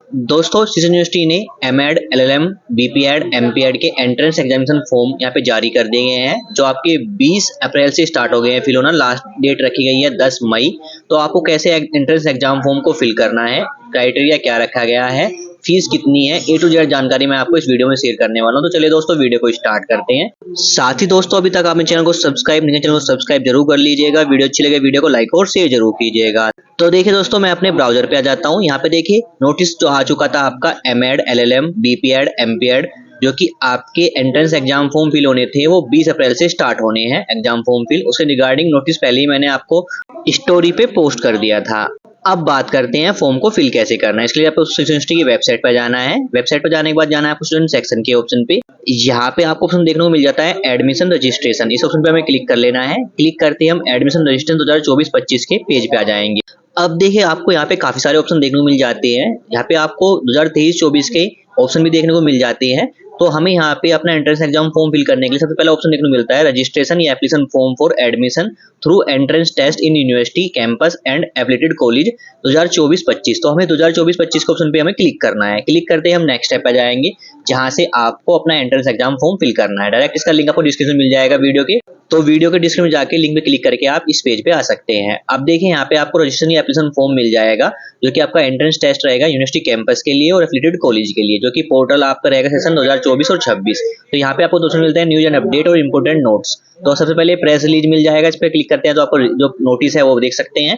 दोस्तों season university ने MEd, LLM, BPEd, MPEd के एंट्रेंस एग्जामिनेशन फॉर्म यहाँ पे जारी कर दिए गए हैं, जो आपके 20 अप्रैल से स्टार्ट हो गए हैं फिल होना। लास्ट डेट रखी गई है 10 मई। तो आपको कैसे एंट्रेंस एग्जाम फॉर्म को फिल करना है, क्राइटेरिया क्या रखा गया है, फीस कितनी है, ए टू जेड जानकारी मैं आपको इस वीडियो में शेयर करने वाला हूं। तो चलिए दोस्तों वीडियो को स्टार्ट करते हैं। साथ ही दोस्तों अभी तक आपने चैनल को सब्सक्राइब नहीं किया, चैनल को सब्सक्राइब जरूर कर लीजिएगा। वीडियो अच्छी लगे वीडियो को लाइक और शेयर जरूर कीजिएगा। तो देखिए दोस्तों मैं अपने ब्राउजर पे आ जाता हूँ। यहाँ पे देखिए नोटिस जो आ चुका था आपका एमएड, एलएलएम, बीपीएड, एमपीएड, जो कि आपके एंट्रेंस एग्जाम फॉर्म फिल होने थे वो 20 अप्रैल से स्टार्ट होने हैं एग्जाम फॉर्म फिल। उसके रिगार्डिंग नोटिस पहले ही मैंने आपको स्टोरी पे पोस्ट कर दिया था। अब बात करते हैं फॉर्म को फिल कैसे करना है। इसके लिए आपको यूनिवर्सिटी की वेबसाइट पर जाना है। वेबसाइट पर जाने के बाद जाना है आपको स्टूडेंट सेक्शन के ऑप्शन पे। यहाँ पे आपको ऑप्शन देखने को मिल जाता है एडमिशन रजिस्ट्रेशन। इस ऑप्शन पे हमें क्लिक कर लेना है। क्लिक करते ही हम एडमिशन रजिस्ट्रेशन 2024-25 के पेज पे आ जाएंगे। अब देखिए आपको यहाँ पे काफी सारे ऑप्शन देखने को मिल जाते हैं। यहाँ पे आपको 2023-24 के ऑप्शन भी देखने को मिल जाते हैं। तो हमें यहाँ पे अपना एंट्रेंस एग्जाम फॉर्म फिल करने के लिए सबसे पहला ऑप्शन देखने को मिलता है रजिस्ट्रेशन या application form for admission through entrance test in university campus and affiliated college 2024-25। तो हमें 2024-25 के ऑप्शन पे हमें क्लिक करना है। क्लिक करते ही हम नेक्स्ट स्टेप पे जाएंगे, जहां से आपको अपना एंट्रेंस एग्जाम फॉर्म फिल करना है। डायरेक्ट इसका लिंक आपको डिस्क्रिप्शन में मिल जाएगा वीडियो के। तो वीडियो के डिस्क्रिप्शन में जाके लिंक पे क्लिक करके आप इस पेज पे आ सकते हैं। अब देखिए यहाँ पे आपको रजिस्ट्रेशन या एप्लीकेशन फॉर्म मिल जाएगा, जो कि आपका एंट्रेंस टेस्ट रहेगा यूनिवर्सिटी कैंपस के लिए और एफिलिएटेड कॉलेज के लिए, जो कि पोर्टल आपका रहेगा सेशन 2024 और 26। तो यहाँ पे आपको दोस्तों मिलते हैं न्यूज एंड अपडेट और इंपोर्टेंट नोट्स। तो सबसे पहले प्रेस रिलीज मिल जाएगा, इस पर क्लिक करते हैं तो आपको जो नोटिस है वो देख सकते हैं,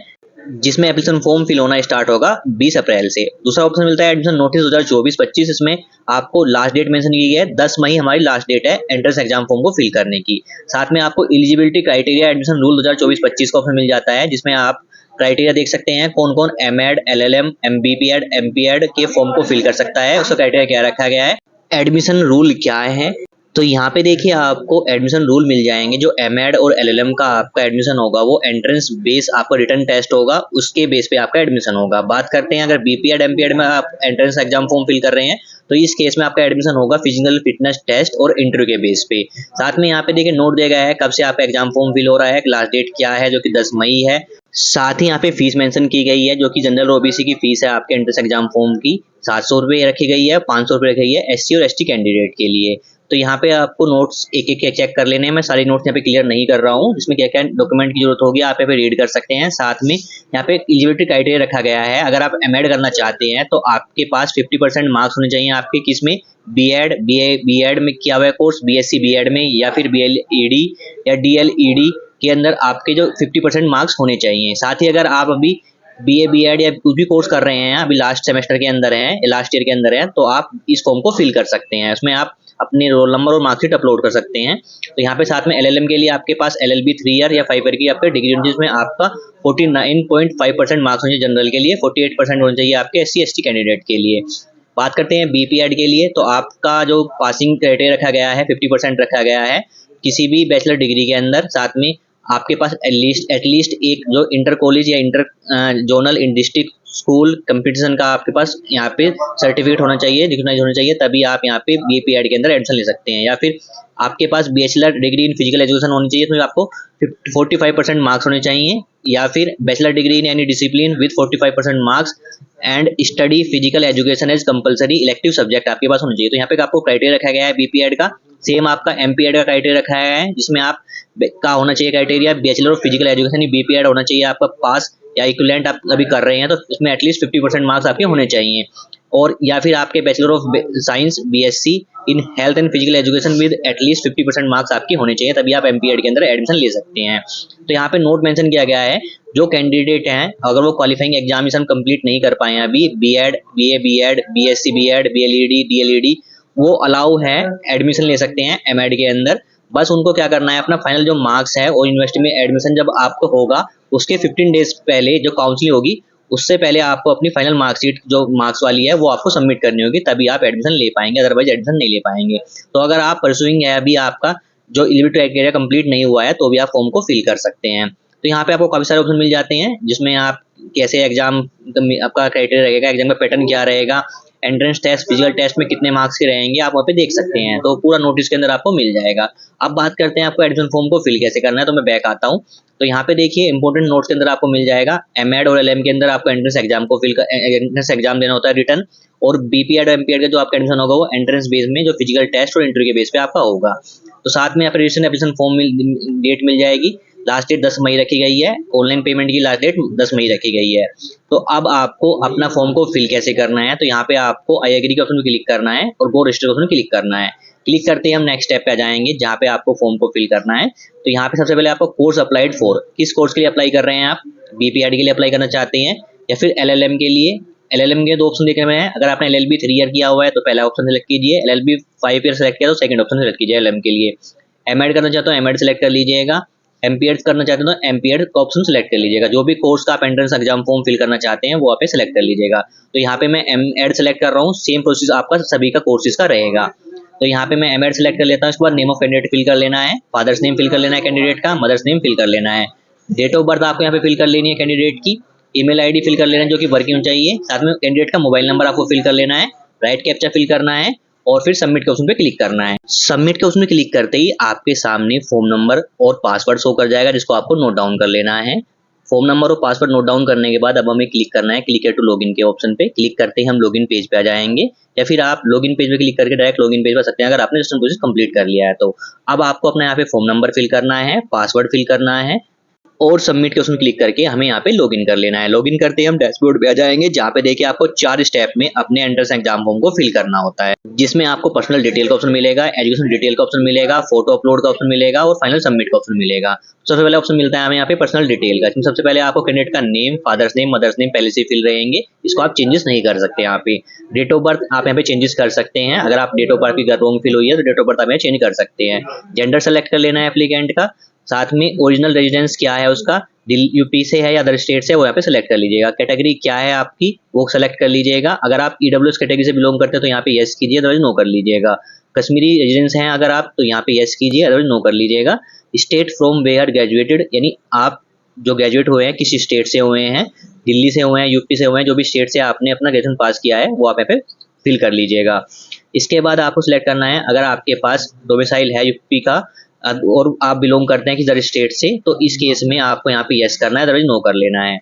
जिसमें एप्लीकेशन फॉर्म फिल होना स्टार्ट होगा 20 अप्रैल से। दूसरा ऑप्शन मिलता है एडमिशन नोटिस 2024-25। इसमें आपको लास्ट डेट मेंशन की गई है 10 मई हमारी लास्ट डेट है एंट्रेंस एग्जाम फॉर्म को फिल करने की। साथ में आपको एलिजिबिलिटी क्राइटेरिया एडमिशन रूल 2024-25 का ऑप्शन मिल जाता है, जिसमें आप क्राइटेरिया देख सकते हैं कौन कौन एमएड, एलएलएम, एमबीपीएड, एमपीएड के फॉर्म को फिल कर सकता है, उसका क्राइटेरिया क्या रखा गया है, एडमिशन रूल क्या है। तो यहाँ पे देखिए आपको एडमिशन रूल मिल जाएंगे। जो एमएड और एलएलएम का आपका एडमिशन होगा वो एंट्रेंस बेस आपका रिटन टेस्ट होगा, उसके बेस पे आपका एडमिशन होगा। बात करते हैं अगर बीपीएड एमपीएड में आप एंट्रेंस एग्जाम फॉर्म फिल कर रहे हैं तो इस केस में आपका एडमिशन होगा फिजिकल फिटनेस टेस्ट और इंटरव्यू के बेस पे। साथ में यहाँ पे देखिए नोट दिया गया है कब से आपका एग्जाम फॉर्म फिल हो रहा है, लास्ट डेट क्या है जो कि 10 मई है। साथ ही यहाँ पे फीस मेंशन की गई है, जो कि जनरल ओबीसी की फीस है आपके एंट्रेंस एग्जाम फॉर्म की 700 रुपये रखी गई है, 500 रुपये रखी गई है एससी और एसटी कैंडिडेट के लिए। तो यहाँ पे आपको नोट्स एक एक चेक कर लेने हैं। मैं सारे नोट्स यहाँ पे क्लियर नहीं कर रहा हूँ, जिसमें क्या क्या डॉक्यूमेंट की जरूरत होगी आप यहाँ पे रीड कर सकते हैं। साथ में यहाँ पे एलिजिबिलिटी क्राइटेरिया रखा गया है। अगर आप एमएड करना चाहते हैं तो आपके पास 50% मार्क्स होने चाहिए आपके किसमें, बीएड में किया हुआ है कोर्स, बीएससी बीएड में या फिर बीएलईडी या डीएलईडी के अंदर आपके जो 50% मार्क्स होने चाहिए। साथ ही अगर आप अभी बीए बीएड या कुछ भी कोर्स कर रहे हैं, अभी लास्ट सेमेस्टर के अंदर हैं, लास्ट ईयर के अंदर हैं, तो आप इस फॉर्म को फिल कर सकते हैं। उसमें आप अपने रोल नंबर और मार्कशीट अपलोड कर सकते हैं। तो यहाँ पे साथ में एलएलएम के लिए आपके पास एलएलबी 3 ईयर या 5 ईयर की आपके डिग्री होनी चाहिए, जिसमें आपका 49.5% मार्क्स होने चाहिए जनरल के लिए, 48% होने चाहिए आपके एससी एसटी कैंडिडेट के लिए। बात करते हैं बीपीएड के लिए, तो आपका जो पासिंग क्राइटेरिया रखा गया है 50% रखा गया है किसी भी बैचलर डिग्री के अंदर। साथ में आपके पास एटलीस्ट एक जो इंटर कॉलेज या इंटर जोनल इन डिस्ट्रिक्ट स्कूल कंपटीशन का आपके पास यहाँ पे सर्टिफिकेट होना चाहिए, रिकॉग्नाइज होना चाहिए, तभी आप यहाँ पे बीपीएड के अंदर एडमिशन ले सकते हैं। या फिर आपके पास bachelor degree in physical education होनी चाहिए, इसमें आपको 45% मार्क्स होने चाहिए, या फिर bachelor degree in any discipline with 45% marks and study physical education as compulsory elective subject आपके पास होना चाहिए। तो यहाँ पे आपको क्राइटेरिया रखा गया है बीपीएड का। सेम आपका एमपीएड का क्राइटेरिया रखा गया है, जिसमें आप का होना चाहिए criteria bachelor of physical education, BPEd होना चाहिए आपका पास या इक्विवेलेंट आप अभी कर रहे हैं तो इसमें एटलीस्ट 50% मार्क्स आपके होने चाहिए। और या फिर आपके bachelor of science BSc in health and physical education with at least 50% marks आपके होने चाहिए, तभी आप एमपीएड के अंदर एडमिशन ले सकते हैं। तो यहाँ पे नोट मेंशन किया गया है जो कैंडिडेट हैं अगर वो क्वालिफाइंग एग्जामिनेशन कंप्लीट नहीं कर पाए हैं अभी, BEd, BA BEd, BSc BEd, BElEd, DElEd, वो अलाउ है एडमिशन ले सकते हैं एमएड के अंदर। बस उनको क्या करना है, अपना फाइनल जो मार्क्स है और यूनिवर्सिटी में एडमिशन जब आपको होगा उसके 15 डेज पहले जो काउंसलिंग होगी उससे पहले आपको अपनी फाइनल मार्कशीट जो मार्क्स वाली है वो आपको सबमिट करनी होगी, तभी आप एडमिशन ले पाएंगे, अदरवाइज एडमिशन नहीं ले पाएंगे। तो अगर आप परसुइंग है अभी आपका जो एलिजिबिलिटी क्राइटेरिया कंप्लीट नहीं हुआ है तो भी आप फॉर्म को फिल कर सकते हैं। तो यहाँ पे आपको काफी सारे ऑप्शन मिल जाते हैं, जिसमें आप कैसे एग्जाम आपका क्राइटेरिया रहेगा, एग्जाम का पैटर्न क्या रहेगा, एंट्रेंस टेस्ट, फिजिकल टेस्ट में कितने मार्क्स के रहेंगे आप वहाँ पे देख सकते हैं। तो पूरा नोटिस के अंदर आपको मिल जाएगा। अब बात करते हैं आपको एडमिशन फॉर्म को फिल कैसे करना है, तो मैं बैक आता हूँ। तो यहाँ पे देखिए इंपॉर्टेंट नोट्स के अंदर आपको मिल जाएगा एमएड और एलएम के अंदर आपको एंट्रेंस एग्जाम देना होता है रिटर्न, और बीपीएड और एमपीएड का जो आपका एडमिशन होगा वो एंट्रेंस बेस में जो फिजिकल टेस्ट और इंटरव्यू के बेस पे आपका होगा। तो साथ में यहाँ पे रजिस्ट्रेशन एप्लीकेशन फॉर्म डेट मिल जाएगी। लास्ट डेट 10 मई रखी गई है, ऑनलाइन पेमेंट की लास्ट डेट 10 मई रखी गई है। तो अब आपको अपना फॉर्म को फिल कैसे करना है, तो यहाँ पे आपको आई एग्री के ऑप्शन पे क्लिक करना है और गो रजिस्टर ऑप्शन पे क्लिक करना है। क्लिक करते ही हम नेक्स्ट स्टेप पे आ जाएंगे जहाँ पे आपको फॉर्म को फिल करना है। तो यहाँ पे सबसे पहले आपको कोर्स अप्लाइड फॉर, किस कोर्स के लिए अप्लाई कर रहे हैं आप, बीपीएड के लिए अप्लाई करना चाहते हैं या फिर एलएलएम के लिए। एलएलएम के दो ऑप्शन देखने में है, अगर आपने एलएलबी 3 ईयर किया हुआ है तो पहला ऑप्शन सेलेक्ट कीजिए, एलएलबी 5 ईयर सेलेक्ट किया तो सेकंड ऑप्शन सेलेक्ट कीजिए एलएलएम के लिए। एमएड करना चाहते हो एमएड सेलेक्ट कर लीजिएगा, एमपीएड करना चाहते हो तो एमपीएड का ऑप्शन सेलेक्ट कर लीजिएगा। जो भी कोर्स का आप एंट्रेंस एग्जाम फॉर्म फिल करना चाहते हैं वो आप सेलेक्ट कर लीजिएगा। तो यहाँ पे मैं एमएड सेलेक्ट कर रहा हूँ, सेम प्रोसेस आपका सभी का कोर्सेज का रहेगा। तो यहाँ पे मैं एमएड सेलेक्ट कर लेता हूँ। इसके बाद नेम ऑफ कैंडिडेट फिल कर लेना है, फादर्स नेम फिल कर लेना है कैंडिडेट का, मदर्स नेम फिल कर लेना है, डेट ऑफ बर्थ आपको यहाँ पे फिल कर लेनी है कैंडिडेट की, ईमेल आईडी फिल कर लेना है जो कि वर्किंग चाहिए, साथ में कैंडिडेट का मोबाइल नंबर आपको फिल कर लेना है, राइट कैप्चा फिल करना है और फिर सबमिट के ऑप्शन पे क्लिक करना है। सबमिट के ऑप्शन पे क्लिक करते ही आपके सामने फॉर्म नंबर और पासवर्ड शो कर जाएगा जिसको आपको नोट डाउन कर लेना है। फॉर्म नंबर और पासवर्ड नोट डाउन करने के बाद अब हमें क्लिक करना है क्लिक टू लॉगिन के ऑप्शन पे। क्लिक करते ही हम लॉगिन पेज पे आ जाएंगे या फिर आप लॉगिन पेज पे क्लिक करके डायरेक्ट लॉगिन पेज पर सकते हैं अगर आपने रजिस्ट्रेशन प्रोसेस कंप्लीट कर लिया है तो। अब आपको अपना यहाँ पे फॉर्म नंबर फिल करना है, पासवर्ड फिल करना है और सबमिट के ऑप्शन क्लिक करके हमें यहाँ पे लॉगिन कर लेना है। लॉगिन करते ही हम डैशबोर्ड पे आ जाएंगे जहाँ पे देखिए आपको 4 स्टेप में अपने एंट्रेंस एग्जाम फॉर्म को फिल करना होता है, जिसमें आपको पर्सनल डिटेल का ऑप्शन मिलेगा, एजुकेशन डिटेल का ऑप्शन मिलेगा, फोटो अपलोड का ऑप्शन मिलेगा और फाइनल सबमिट का ऑप्शन मिलेगा। सबसे पहले ऑप्शन मिलता है हमें यहाँ पे पर्सनल डिटेल का। सबसे पहले आपको कैंडिडेट का name, father's name, mother's name पहले से फिल रहेंगे, इसको आप चेंजेस नहीं कर सकते। यहाँ पे डेट ऑफ बर्थ आप यहाँ पे चेंजेस कर सकते हैं, अगर आप डेट ऑफ बर्थ की रॉन्ग फिल हुई है तो डेट ऑफ बर्थ आप यहाँ चेंज कर सकते हैं। जेंडर सेलेक्ट कर लेना है एप्लीकेंट का, साथ में ओरिजिनल रेजिडेंस क्या है उसका, यूपी से है या अदर स्टेट से, वो यहाँ पे सेलेक्ट कर लीजिएगा। कैटेगरी क्या है आपकी वो सेलेक्ट कर लीजिएगा, अगर आप ईडब्ल्यूएस कैटेगरी से बिलोंग करते हैं तो यहाँ पे यस कीजिए, अदरवाइज नो कर लीजिएगा। कश्मीरी रेजिडेंस हैं अगर आप तो यहाँ पे यस कीजिए, अदरवाइज नो कर लीजिएगा। स्टेट फ्रॉम वेयर ग्रेजुएटेड, यानी आप जो ग्रेजुएट हुए हैं किस स्टेट से हुए हैं, दिल्ली से हुए हैं, यूपी से हुए हैं, जो भी स्टेट से आपने अपना ग्रेजुएशन पास किया है वो आप यहाँ पे फिल कर लीजिएगा। इसके बाद आपको सिलेक्ट करना है अगर आपके पास डोमिसाइल है यूपी का और आप बिलोंग करते हैं किसी स्टेट से तो इस केस में आपको यहाँ पे यस करना है, अदरवाइज नो कर लेना है।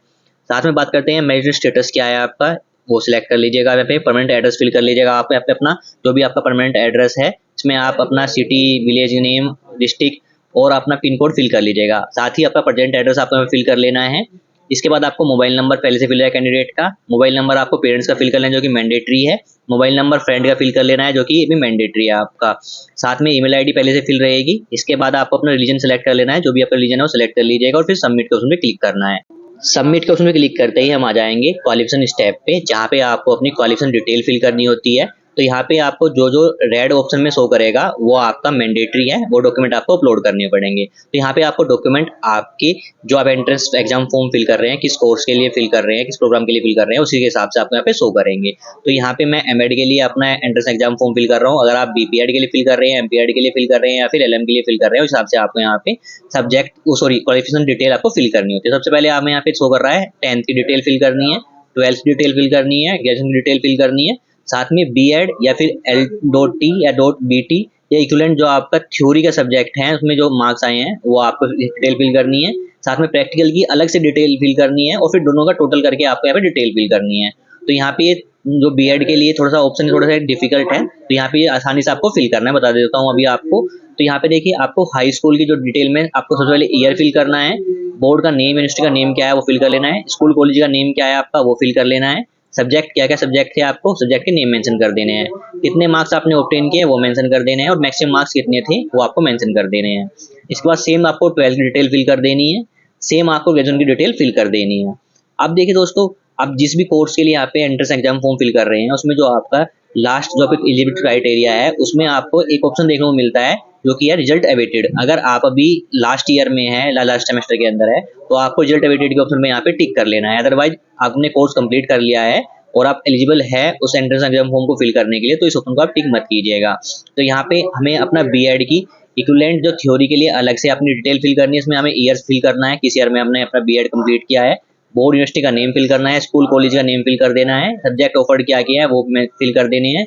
साथ में बात करते हैं मैरिटल स्टेटस क्या है आपका, वो सिलेक्ट कर लीजिएगा। यहाँ पे परमानेंट एड्रेस फिल कर लीजिएगा। आप यहाँ पे अपना जो भी आपका परमानेंट एड्रेस है इसमें आप अपना सिटी, विलेज नेम, डिस्ट्रिक्ट और अपना पिन कोड फिल कर लीजिएगा। साथ ही आपका प्रेजेंट एड्रेस आपको फिल कर लेना है। इसके बाद आपको मोबाइल नंबर पहले से फिल है कैंडिडेट का, मोबाइल नंबर आपको पेरेंट्स का फिल कर लेना जो कि मैंडेटरी है, मोबाइल नंबर फ्रेंड का फिल कर लेना है जो कि ये भी मैंडेटरी है आपका। साथ में ईमेल आईडी पहले से फिल रहेगी। इसके बाद आपको अपना रिलीजन सेलेक्ट कर लेना है, जो भी आपका रिलीजन है वो सेलेक्ट कर लीजिएगा और फिर सबमिट के ऑप्शन पे क्लिक करना है। सबमिट के ऑप्शन पे क्लिक करते ही हम आ जाएंगे क्वालिफिकेशन स्टेप पे जहाँ पे आपको अपनी क्वालिफिकेशन डिटेल फिल करनी होती है। तो यहाँ पे आपको जो जो रेड ऑप्शन में शो करेगा वो आपका मैंडेटरी है, वो डॉक्यूमेंट आपको अपलोड करने पड़ेंगे। तो यहाँ पे आपको डॉक्यूमेंट आपके जो आप एंट्रेंस एग्जाम फॉर्म फिल कर रहे हैं, किस कोर्स के लिए फिल कर रहे हैं, किस प्रोग्राम के लिए फिल कर रहे हैं, उसी के हिसाब से आपको यहाँ पे शो करेंगे। तो यहाँ पे मैं एमएड के लिए अपना एंट्रेंस एग्जाम फॉर्म फिल कर रहा हूँ, अगर आप बीपीएड के लिए फिल कर रहे हैं, एमपीएड के लिए फिल कर रहे हैं या फिर एलएम के लिए फिल कर रहे हैं, उस हिसाब से आपको यहाँ पे सब्जेक्ट क्वालिफिकेशन डिटेल आपको फिल करनी होती है। सबसे पहले हमें यहाँ पे शो कर रहा है 10th की डिटेल फिल करनी है, 12th की डिटेल फिल करनी है, ग्रेजुएशन की डिटेल फिल करनी है, साथ में बीएड या फिर L.T या .BT या इक्विवेलेंट जो आपका थ्योरी का सब्जेक्ट है उसमें जो मार्क्स आए हैं वो आपको डिटेल फिल करनी है। साथ में प्रैक्टिकल की अलग से डिटेल फिल करनी है और फिर दोनों का टोटल करके आपको यहाँ पे डिटेल फिल करनी है। तो यहाँ पे जो बीएड के लिए थोड़ा सा ऑप्शन थोड़ा सा डिफिकल्ट है, तो यहाँ पे आसानी से आपको फिल करना है, बता देता हूँ अभी आपको। तो यहाँ पे देखिए आपको हाई स्कूल की जो डिटेल में आपको सबसे पहले ईयर फिल करना है, बोर्ड का नेम, यूनिवर्सिटी का नेम क्या है वो फिल कर लेना है, स्कूल कॉलेज का नेम क्या है आपका वो फिल कर लेना है, सब्जेक्ट क्या क्या सब्जेक्ट थे आपको सब्जेक्ट के नेम मेंशन कर देने हैं, कितने मार्क्स आपने ऑब्टेन किए वो मेंशन कर देने हैं और मैक्सिमम मार्क्स कितने थे वो आपको मेंशन कर देने हैं। इसके बाद सेम आपको 12th की डिटेल फिल कर देनी है, सेम आपको ग्रेजुएशन की डिटेल फिल कर देनी है। अब देखिए दोस्तों, आप जिस भी कोर्स के लिए यहाँ पे एंट्रेंस एग्जाम फॉर्म फिल कर रहे हैं उसमें जो आपका लास्ट जो आपका एलिजिबिलिटी क्राइटेरिया है उसमें आपको एक ऑप्शन देखने को मिलता है जो कि है रिजल्ट अवेटेड। अगर आप अभी लास्ट ईयर में है, लास्ट सेमेस्टर के अंदर है, तो आपको रिजल्ट अवेटेड के ऑप्शन में यहाँ पे टिक कर लेना है। अदरवाइज आपने कोर्स कंप्लीट कर लिया है और आप एलिजिबल है उस एंट्रेंस एग्जाम फॉर्म को फिल करने के लिए, तो इस ऑप्शन को आप टिक मत कीजिएगा। तो यहाँ पे हमें अपना बीएड की इक्विवेलेंट जो थ्योरी के लिए अलग से अपनी डिटेल फिल करनी है, इसमें हमें ईयर्स फिल करना है, किस ईयर में हमने अपना बीएड कंप्लीट किया है, बोर्ड यूनिवर्सिटी का नेम फिल करना है, स्कूल कॉलेज का नेम फिल कर देना है, सब्जेक्ट ऑफर्ड क्या किया है वो फिल कर देने हैं,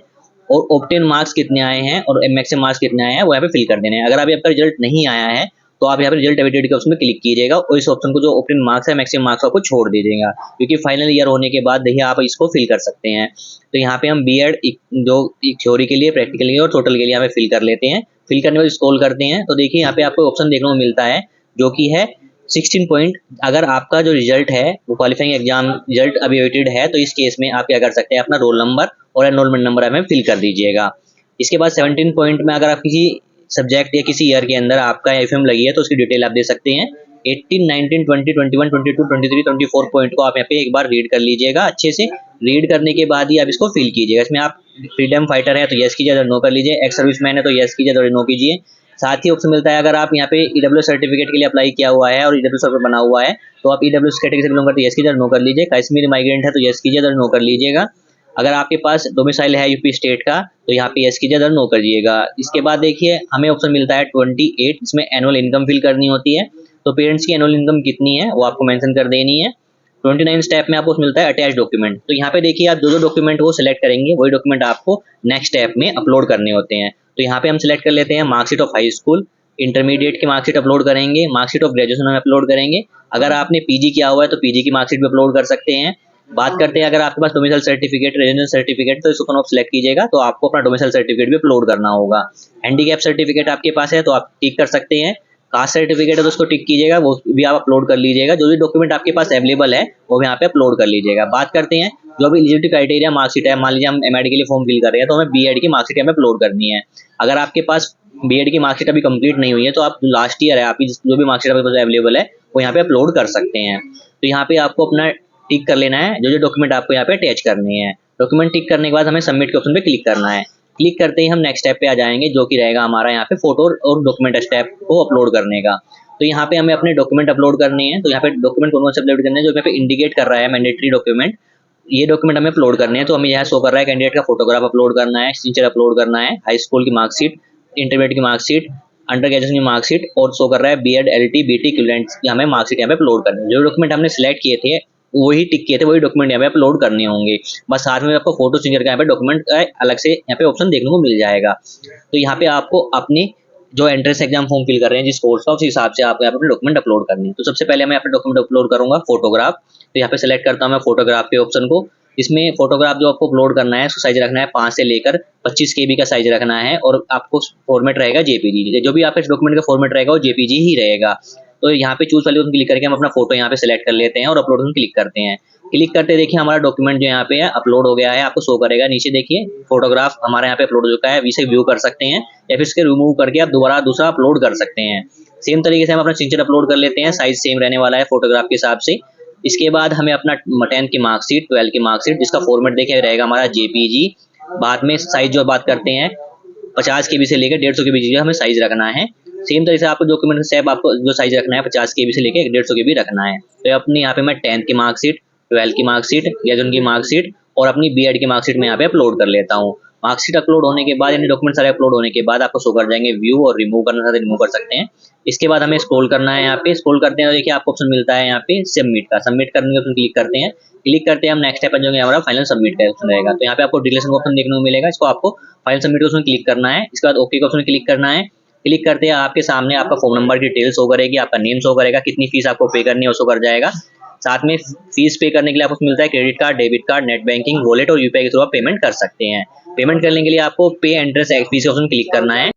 और ऑब्टेन मार्क्स कितने आए हैं और मैक्सिमम मार्क्स कितने आए हैं वो यहाँ पे फिल कर देने हैं। अगर अभी आपका रिजल्ट नहीं आया है तो आप यहाँ पे रिजल्ट अवेटेड के ऑप्शन में क्लिक कीजिएगा और इस ऑप्शन को जो ऑब्टेन मार्क्स है मैक्सिमम मार्क्स आपको छोड़ दीजिएगा, क्योंकि फाइनल ईयर होने के बाद देखिए आप इसको फिल कर सकते हैं। तो यहाँ पे हम बीएड जो थ्योरी के लिए, प्रैक्टिकल के लिए और टोटल के लिए यहाँ पे फिल कर लेते हैं। फिल करने के बाद स्क्रॉल करते हैं तो देखिए यहाँ पे आपको ऑप्शन देखने को मिलता है जो कि है 16 पॉइंट। अगर आपका जो रिजल्ट है वो क्वालिफाइंग एग्जाम रिजल्ट अभी अवेटेड है तो इस केस में आप क्या कर सकते हैं, अपना रोल नंबर और एनरोलमेंट नंबर हमें फिल कर दीजिएगा। इसके बाद 17 पॉइंट में अगर आप किसी सब्जेक्ट या किसी ईयर के अंदर आपका एफएम लगी है तो उसकी डिटेल आप दे सकते हैं। 18, 19, 20, 21, 22, 23, 24 पॉइंट को आप यहाँ पे एक बार रीड कर लीजिएगा अच्छे से। रीड करने के बाद ही आप इसको फिल कीजिएगा। इसमें आप फ्रीडम फाइटर है तो यस कीजिए, अगर नो कर लीजिए, एक्स सर्विसमैन है तो यस कीजिए, अगर नो कीजिए। साथ ही ऑप्शन मिलता है अगर आप यहाँ पे ईडब्ल्यू सर्टिफिकेट के लिए अप्लाई किया हुआ है और ईडब्ल्यू सर्टिफिकेट बना हुआ है तो आप ईडब्ल्यू कैटेगरी से बिलोंग करते यस कीजिए, नो कर लीजिए। कश्मीरी माइग्रेंट है तो यस कीजिए, अगर नो कर लीजिएगा। अगर आपके पास डोमिसाइल है यूपी स्टेट का तो यहाँ पे यस कीजिए, अगर नो करिएगा। इसके बाद देखिए हमें ऑप्शन मिलता है 28, इसमें एनुअल इनकम फिल करनी होती है। तो पेरेंट्स की एनुअल इनकम कितनी है वो आपको मेंशन कर देनी है। 29 स्टेप में आपको मिलता है अटैच डॉक्यूमेंट। तो यहाँ पे देखिए आप जो डॉक्यूमेंट वो सिलेक्ट करेंगे वही डॉक्यूमेंट आपको नेक्स्ट स्टेप में अपलोड करने होते हैं। तो यहाँ पे हम सिलेक्ट कर लेते हैं marksheet of high school, intermediate की मार्कशीट अपलोड करेंगे, मार्कशीट ऑफ ग्रेजुएशन में अपलोड करेंगे। अगर आपने पीजी किया हुआ है तो पीजी की मार्कशीट भी अपलोड कर सकते हैं। बात करते हैं अगर आपके पास डोमिसाइल सर्टिफिकेट, रेजिडेंस सर्टिफिकेट, तो इसको आप सिलेक्ट कीजिएगा तो आपको अपना डोमिसाइल सर्टिफिकेट भी अपलोड करना होगा। हैंडीकैप सर्टिफिकेट आपके पास है तो आप टिक कर सकते हैं। कास्ट सर्टिफिकेट है तो उसको टिक कीजिएगा, वो भी आप अपलोड कर लीजिएगा। जो भी डॉक्यूमेंट आपके पास अवेलेबल है वो यहाँ पे अपलोड कर लीजिएगा। बात करते हैं जो भी एलिजिबिलिटी क्राइटेरिया मार्कशीट है, मान लीजिए हम एमएड के लिए फॉर्म फिल कर रहे हैं तो हमें बीएड की मार्कशीट हमें अपलोड करनी है। अगर आपके पास बीएड की मार्कशीट अभी कंप्लीट नहीं हुई है तो आप लास्ट ईयर है आपकी जो भी मार्कशीट आपके पास अवेलेबल है वो यहाँ पे अपलोड कर सकते हैं। तो यहाँ पे आपको अपना टिक कर लेना है जो डॉक्यूमेंट आपको यहाँ पे अटैच करने हैं। डॉक्यूमेंट टिक करने के बाद हमें सबमिट के ऑप्शन पे क्लिक करना है। क्लिक करते ही हम नेक्स्ट स्टेप पे आ जाएंगे जो कि रहेगा हमारा यहाँ पे फोटो और डॉक्यूमेंट स्टेप को अपलोड करने का। तो यहाँ पे हमें अपने डॉक्यूमेंट अपलोड करने हैं। तो यहाँ पे डॉक्यूमेंट कौन से अपलोड करने हैं जो यहाँ पे इंडिकेट कर रहा है मैंडेटरी डॉक्यूमेंट, ये डॉक्यूमेंट हमें अपलोड करने हैं। तो हमें यहाँ शो कर रहा है कैंडिडेट का फोटोग्राफ अपलोड करना है, सिग्नेचर अपलोड करना है, हाई स्कूल की मार्कशीट, इंटरमीडिएट की मार्कशीट, अंडर ग्रेजुएशन की मार्कशीट और शो कर रहा है बीएड, एलटी, बीटी इक्विवेलेंट की हमें मार्कशीट यहाँ पे अपलोड करनी है। जो डॉक्यूमेंट हमने सिलेक्ट किए थे वही टिक किए थे वही डॉक्यूमेंट यहाँ पे अपलोड करने होंगे। बस साथ में आपको फोटो सिग्नेचर का यहाँ पे डॉक्यूमेंट अलग से यहाँ पे ऑप्शन देखने को मिल जाएगा। तो यहाँ पे आपको अपनी जो एंट्रेंस एग्जाम फॉर्म फिल कर रहे हैं जिस कोर्स का उस हिसाब से आपको यहाँ पे डॉक्यूमेंट अपलोड करनी है। तो सबसे पहले मैं अपने डॉक्यूमेंट अपलोड करूंगा फोटोग्राफ। तो यहाँ पे सेलेक्ट करता हूँ मैं फोटोग्राफ के ऑप्शन को। इसमें फोटोग्राफ जो आपको अपलोड करना है उसको साइज रखना है 5 से लेकर 25 KB का साइज रखना है और आपको फॉर्मेट रहेगा जेपीजी। जो भी आपके डॉक्यूमेंट का फॉर्मेट रहेगा वो जेपीजी ही रहेगा। तो यहाँ पे चूज वाले क्लिक करके हम अपना फोटो यहाँ पे सेलेक्ट कर लेते हैं और अपलोड में क्लिक करते हैं। क्लिक करते देखिए हमारा डॉक्यूमेंट जो यहाँ पे है अपलोड हो गया है, आपको शो करेगा नीचे। देखिए फोटोग्राफ हमारे यहाँ पे अपलोड हो चुका है, इसे व्यू कर सकते हैं या फिर इसके रिमूव करके आप दोबारा दूसरा अपलोड कर सकते हैं। सेम तरीके से हम अपना सिग्नेचर अपलोड कर लेते हैं, साइज सेम रहने वाला है फोटोग्राफ के हिसाब से। इसके बाद हमें अपना 10th की मार्कशीट, 12th की मार्कशीट जिसका फॉर्मेट देखिए रहेगा हमारा जेपीजी। बाद में साइज जो बात करते हैं 50 KB से लेकर 150 KB हमें साइज रखना है। सेम तरीके से आपको डॉक्यूमेंट सेप आपको जो साइज रखना है 50 KB से लेकर 150 KB रखना है। तो अपनी यहाँ पे मैं 10th की मार्कशीट, 12th की मार्कशीट, ग्रेजुएशन की मार्कशीट और अपनी बीएड की मार्कशीट में यहाँ पे अपलोड कर लेता हूँ। मार्कशीट अपलोड होने के बाद यानी डॉक्यूमेंट सारे अपलोड होने के बाद आपको शो कर जाएंगे व्यू और रिमूव करना रिमूव कर सकते हैं। इसके बाद हमें स्क्रॉल करना है, यहाँ पे स्क्रॉल करते हैं तो देखिए आपको ऑप्शन मिलता है यहाँ पे सबमिट का। सबमिट करने के ऑप्शन क्लिक करते हैं। क्लिक करते हैं हम नेक्स्ट स्टेप पर जो हमारा फाइनल सबमिट का ऑप्शन रहेगा। तो यहाँ पे आपको डिक्लेरेशन का ऑप्शन देखने को मिलेगा, इसको आपको फाइल सबमिट ऑप्शन क्लिक करना है। इसके बाद ओके का ऑप्शन क्लिक करना है। क्लिक करते हैं आपके सामने आपका फोन नंबर की डिटेल शो करेगी, आपका नेम शो करेगा, कितनी फीस आपको पे करनी है वो शो कर जाएगा। साथ में फीस पे करने के लिए आपको मिलता है credit card, debit card, net banking, wallet और यूपीआई के थ्रू आप पेमेंट कर सकते हैं। पेमेंट करने के लिए आपको पे एंट्रेंस फीस ऑप्शन क्लिक करना है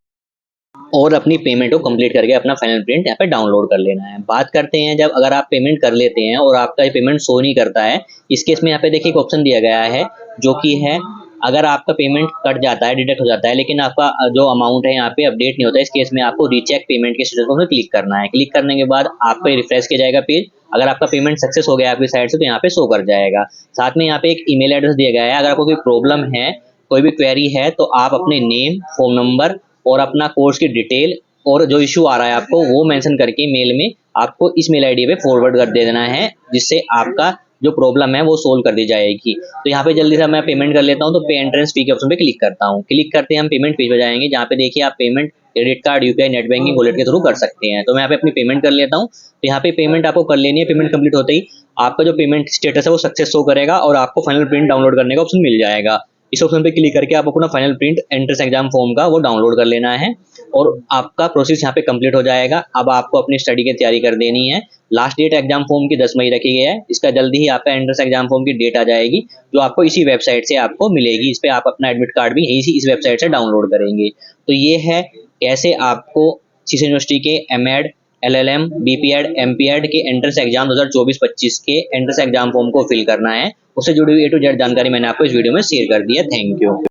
और अपनी पेमेंट को कंप्लीट करके अपना फाइनल प्रिंट यहाँ पे डाउनलोड कर लेना है। बात करते हैं जब अगर आप पेमेंट कर लेते हैं और आपका पेमेंट शो नहीं करता है, इस केस में यहाँ पे देखिए एक ऑप्शन दिया गया है जो कि है अगर आपका पेमेंट कट जाता है, डिडक्ट हो जाता है, लेकिन आपका जो अमाउंट है यहाँ पे अपडेट नहीं होता है, इस केस में आपको रीचेक पेमेंट के स्टेटस पर क्लिक करना है। क्लिक करने के बाद आप पे रिफ्रेश किया जाएगा पेज। अगर आपका पेमेंट सक्सेस हो गया आपकी साइड से तो यहाँ पे शो कर जाएगा। साथ में यहाँ पे एक ईमेल एड्रेस दिया गया है, अगर आपको कोई प्रॉब्लम है, कोई भी क्वेरी है तो आप अपने नेम, फोन नंबर और अपना कोर्स की डिटेल और जो इशू आ रहा है आपको वो मेंशन करके मेल में आपको इस मेल आईडी पे फॉरवर्ड कर दे देना है, जिससे आपका जो प्रॉब्लम है वो सोल्व कर दी जाएगी। तो यहाँ पे जल्दी से मैं पेमेंट कर लेता हूँ, तो पे एंट्रेंस फी के ऑप्शन पे क्लिक करता हूँ। क्लिक करते ही हम पेमेंट पेज पे जाएंगे, जहाँ पे देखिए आप payment credit card, UPI, net banking, wallet के थ्रू कर सकते हैं। तो मैं यहाँ पे अपनी पेमेंट कर लेता हूँ। तो यहाँ पे पेमेंट आपको कर लेनी है। पेमेंट कंप्लीट होते ही आपका जो पेमेंट स्टेटस है वो सक्सेस शो करेगा और आपको फाइनल प्रिंट डाउनलोड करने का ऑप्शन मिल जाएगा। इस ऑप्शन पे क्लिक करके आप अपना final print entrance exam form का वो डाउनलोड कर लेना है और आपका प्रोसेस यहाँ पे कंप्लीट हो जाएगा। अब आपको अपनी स्टडी की तैयारी कर देनी है। लास्ट डेट एग्जाम फॉर्म की 10 मई रखी गई है। इसका जल्दी ही आपका एंट्रेंस एग्जाम फॉर्म की डेट आ जाएगी, जो आपको इसी वेबसाइट से आपको मिलेगी। इस पे आप अपना एडमिट कार्ड भी इस वेबसाइट से डाउनलोड करेंगे। तो ये है कैसे आपको सीसी यूनिवर्सिटी के एमएड, एलएलएम, बीपीएड, एमपीएड के एंट्रेंस एग्जाम 2024-25 के एंट्रेंस एग्जाम फॉर्म को फिल करना है। उससे जुड़ी हुई A to Z जानकारी मैंने आपको इस वीडियो में शेयर कर दी है। Thank you.